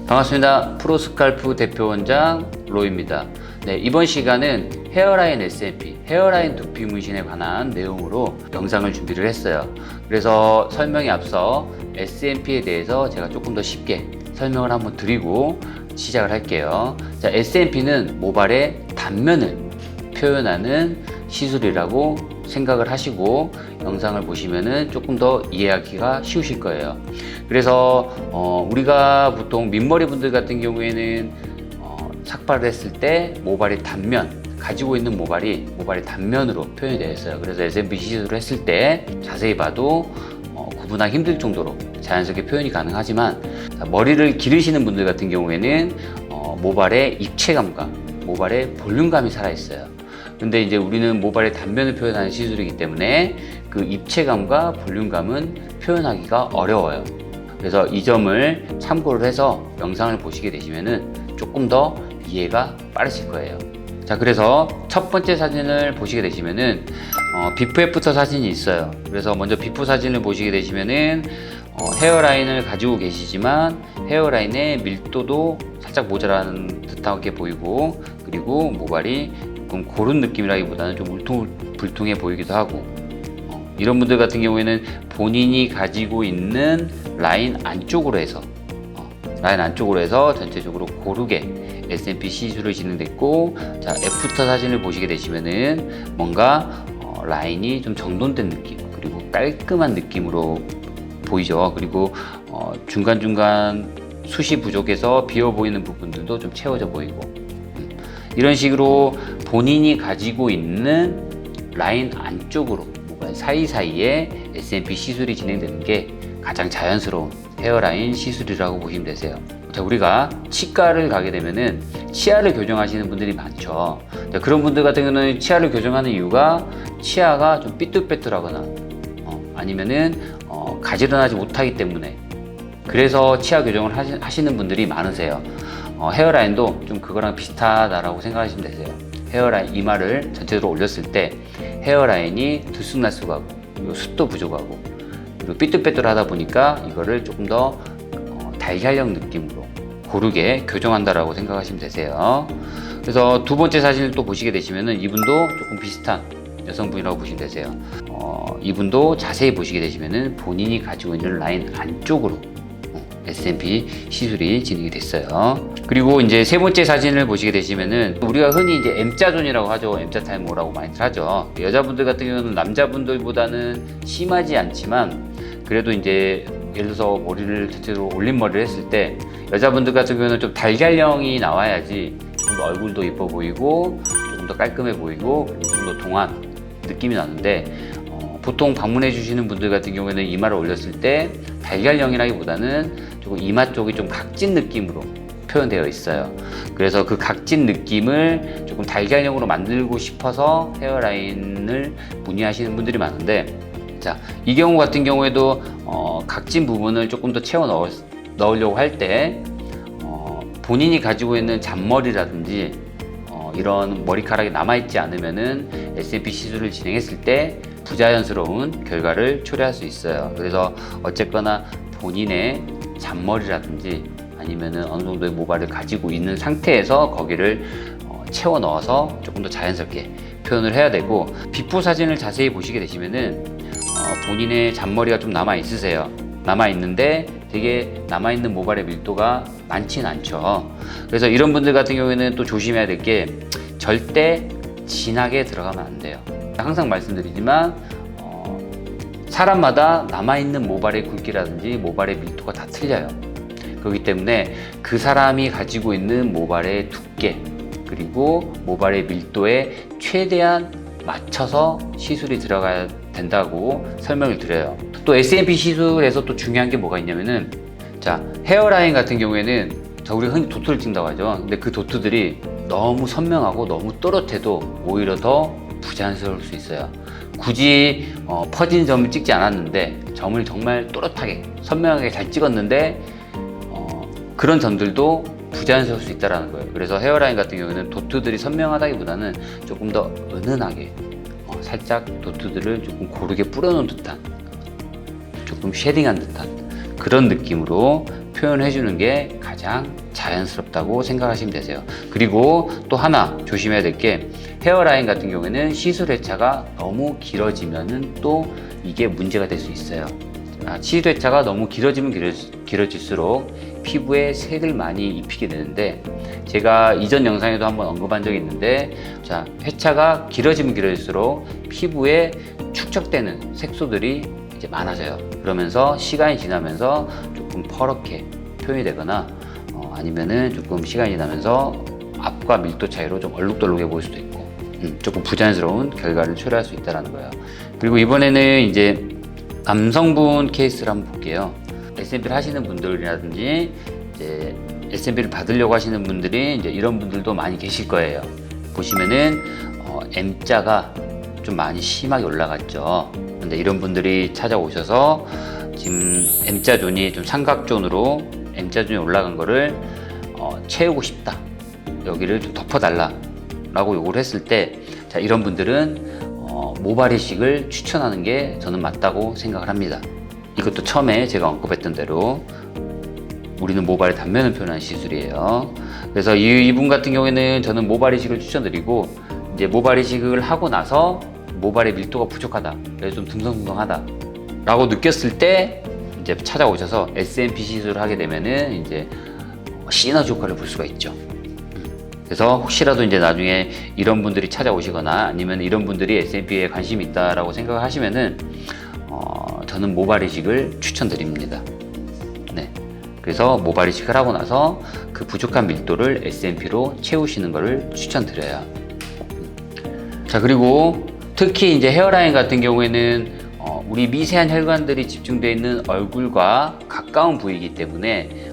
반갑습니다. 프로스칼프 대표원장 로입니다. 네, 이번 시간은 헤어라인 SMP, 헤어라인 두피 문신에 관한 내용으로 영상을 준비를 했어요. 그래서 설명에 앞서 SMP에 대해서 제가 조금 더 쉽게 설명을 한번 드리고 시작을 할게요. 자, SMP는 모발의 단면을 표현하는 시술이라고 생각을 하시고 영상을 보시면은 조금 더 이해하기가 쉬우실 거예요. 그래서 우리가 보통 민머리 분들 같은 경우에는 삭발을 했을 때 모발의 단면, 가지고 있는 모발이 모발의 단면으로 표현이 되어 있어요. 그래서 SMP 시술을 했을 때 자세히 봐도 구분하기 힘들 정도로 자연스럽게 표현이 가능하지만, 머리를 기르시는 분들 같은 경우에는 모발의 입체감과 모발의 볼륨감이 살아있어요. 근데 이제 우리는 모발의 단면을 표현하는 시술이기 때문에 그 입체감과 볼륨감은 표현하기가 어려워요. 그래서 이 점을 참고를 해서 영상을 보시게 되시면은 조금 더 이해가 빠르실 거예요. 자, 그래서 첫 번째 사진을 보시게 되시면은 비포 애프터 사진이 있어요. 그래서 먼저 비포 사진을 보시게 되시면은 헤어라인을 가지고 계시지만 헤어라인의 밀도도 살짝 모자라는 듯하게 보이고, 그리고 모발이 조금 고른 느낌이라기보다는 좀 울퉁불퉁해 보이기도 하고, 이런 분들 같은 경우에는 본인이 가지고 있는 라인 안쪽으로 해서 전체적으로 고르게 SMP 시술을 진행됐고, 자, 애프터 사진을 보시게 되시면은 뭔가 라인이 좀 정돈된 느낌, 그리고 깔끔한 느낌으로 보이죠. 그리고 중간중간 숱이 부족해서 비어 보이는 부분들도 좀 채워져 보이고, 이런 식으로 본인이 가지고 있는 라인 안쪽으로 모발 사이사이에 SMP 시술이 진행되는 게 가장 자연스러운 헤어라인 시술이라고 보시면 되세요. 자, 우리가 치과를 가게 되면은 치아를 교정하시는 분들이 많죠. 자, 그런 분들 같은 경우는 치아를 교정하는 이유가 치아가 좀 삐뚤빼뚤하거나 아니면은 가지런하지 못하기 때문에, 그래서 치아 교정을 하시는 분들이 많으세요. 헤어라인도 좀 그거랑 비슷하다라고 생각하시면 되세요. 헤어라인 이마를 전체적으로 올렸을 때 헤어라인이 들쑥날쑥하고, 그리고 숱도 부족하고, 그리고 삐뚤빼뚤하다 보니까 이거를 조금 더 달걀형 느낌으로 고르게 교정한다라고 생각하시면 되세요. 그래서 두 번째 사진을 또 보시게 되시면은 이분도 조금 비슷한 여성분이라고 보시면 되세요. 이분도 자세히 보시게 되시면은 본인이 가지고 있는 라인 안쪽으로 SMP 시술이 진행이 됐어요. 그리고 이제 세 번째 사진을 보시게 되시면은 우리가 흔히 이제 M자 존이라고 하죠. M자 탈모라고 많이들 하죠. 여자분들 같은 경우는 남자분들보다는 심하지 않지만, 그래도 이제 예를 들어서 머리를 전체적으로 올림머리를 했을 때 여자분들 같은 경우는 좀 달걀형이 나와야지 좀 더 얼굴도 예뻐 보이고 조금 더 깔끔해 보이고 좀 더 동안 느낌이 나는데, 보통 방문해 주시는 분들 같은 경우에는 이마를 올렸을 때 달걀형이라기보다는 조금 이마 쪽이 좀 각진 느낌으로 표현되어 있어요. 그래서 그 각진 느낌을 조금 달걀형으로 만들고 싶어서 헤어라인을 문의하시는 분들이 많은데, 자, 이 경우 같은 경우에도 각진 부분을 조금 더 채워 넣으려고 할 때 본인이 가지고 있는 잔머리라든지 이런 머리카락이 남아있지 않으면은 SMP 시술을 진행했을 때 부자연스러운 결과를 초래할 수 있어요. 그래서 어쨌거나 본인의 잔머리라든지 아니면은 어느 정도의 모발을 가지고 있는 상태에서 거기를 채워 넣어서 조금 더 자연스럽게 표현을 해야 되고, 비포 사진을 자세히 보시게 되시면은 본인의 잔머리가 좀 남아 있으세요. 남아 있는데 되게 남아 있는 모발의 밀도가 많지는 않죠. 그래서 이런 분들 같은 경우에는 또 조심해야 될 게, 절대 진하게 들어가면 안 돼요. 항상 말씀드리지만 사람마다 남아있는 모발의 굵기라든지 모발의 밀도가 다 틀려요. 그렇기 때문에 그 사람이 가지고 있는 모발의 두께, 그리고 모발의 밀도에 최대한 맞춰서 시술이 들어가야 된다고 설명을 드려요. 또 SMP 시술에서 또 중요한 게 뭐가 있냐면은, 자, 헤어라인 같은 경우에는 우리가 흔히 도트를 찍는다고 하죠. 근데 그 도트들이 너무 선명하고 너무 또렷해도 오히려 더 부자연스러울 수 있어요. 굳이 퍼진 점을 찍지 않았는데 점을 정말 또렷하게 선명하게 잘 찍었는데 그런 점들도 부자연스러울 수 있다는 거예요. 그래서 헤어라인 같은 경우에는 도트들이 선명하다기보다는 조금 더 은은하게 살짝 도트들을 조금 고르게 뿌려놓은 듯한, 조금 쉐딩한 듯한 그런 느낌으로 표현해 주는 게 가장 자연스럽다고 생각하시면 되세요. 그리고 또 하나 조심해야 될 게 헤어라인 같은 경우에는 시술 회차가 너무 길어지면은 또 이게 문제가 될 수 있어요. 시술 회차가 너무 길어지면 길어질수록 피부에 색을 많이 입히게 되는데, 제가 이전 영상에도 한번 언급한 적이 있는데, 자, 회차가 길어지면 길어질수록 피부에 축적되는 색소들이 이제 많아져요. 그러면서 시간이 지나면서 조금 퍼렇게 표현이 되거나 아니면은 조금 시간이 지나면서 앞과 밀도 차이로 좀 얼룩덜룩해 보일 수도 있고 조금 부자연스러운 결과를 초래할 수 있다는 거예요. 그리고 이번에는 이제 남성분 케이스를 한번 볼게요. S&P를 하시는 분들이라든지 이제 S&P를 받으려고 하시는 분들이 이제 이런 분들도 많이 계실 거예요. 보시면은 M자가 좀 많이 심하게 올라갔죠. 근데 이런 분들이 찾아오셔서 지금 M자 존이 좀 삼각존으로 M자 존이 올라간 거를 채우고 싶다, 여기를 좀 덮어달라 라고 요구를 했을 때, 자, 이런 분들은 모발 이식을 추천하는 게 저는 맞다고 생각을 합니다. 이것도 처음에 제가 언급했던 대로 우리는 모발의 단면을 표현하는 시술이에요. 그래서 이분 같은 경우에는 저는 모발 이식을 추천드리고, 이제 모발 이식을 하고 나서 모발의 밀도가 부족하다, 그래서 좀 듬성듬성하다 라고 느꼈을 때 이제 찾아오셔서 S&P 시술을 하게 되면은 이제 시너지 효과를 볼 수가 있죠. 그래서 혹시라도 이제 나중에 이런 분들이 찾아오시거나 아니면 이런 분들이 S&P에 관심이 있다라고 생각을 하시면은 저는 모발 이식을 추천드립니다. 네. 그래서 모발 이식을 하고 나서 그 부족한 밀도를 S&P로 채우시는 것을 추천드려요. 자, 그리고 특히 이제 헤어라인 같은 경우에는 우리 미세한 혈관들이 집중되어 있는 얼굴과 가까운 부위이기 때문에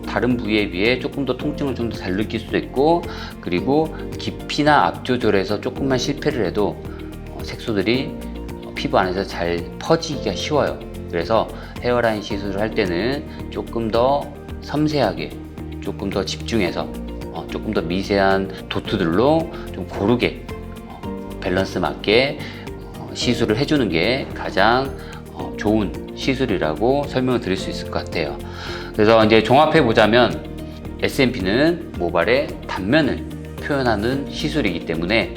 다른 부위에 비해 조금 더 통증을 좀 더 잘 느낄 수도 있고, 그리고 깊이나 압 조절에서 조금만 실패를 해도 색소들이 피부 안에서 잘 퍼지기가 쉬워요. 그래서 헤어라인 시술을 할 때는 조금 더 섬세하게, 조금 더 집중해서 조금 더 미세한 도트들로 좀 고르게 밸런스 맞게 시술을 해주는 게 가장 좋은 시술이라고 설명을 드릴 수 있을 것 같아요. 그래서 이제 종합해 보자면 S&P는 모발의 단면을 표현하는 시술이기 때문에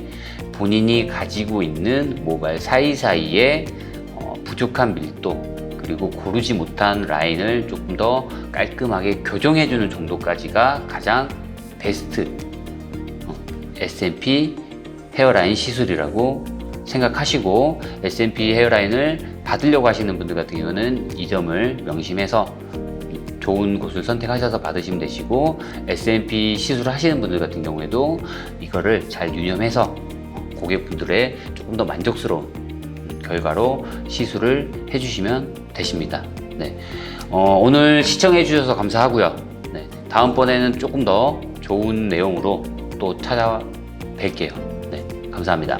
본인이 가지고 있는 모발 사이사이에 부족한 밀도, 그리고 고르지 못한 라인을 조금 더 깔끔하게 교정해주는 정도까지가 가장 베스트 S&P 헤어라인 시술이라고 생각하시고, S&P 헤어라인을 받으려고 하시는 분들 같은 경우는 이 점을 명심해서 좋은 곳을 선택하셔서 받으시면 되시고, S&P 시술을 하시는 분들 같은 경우에도 이거를 잘 유념해서 고객분들의 조금 더 만족스러운 결과로 시술을 해주시면 되십니다. 네. 오늘 시청해 주셔서 감사하고요. 네. 다음번에는 조금 더 좋은 내용으로 또 찾아뵐게요. 네. 감사합니다.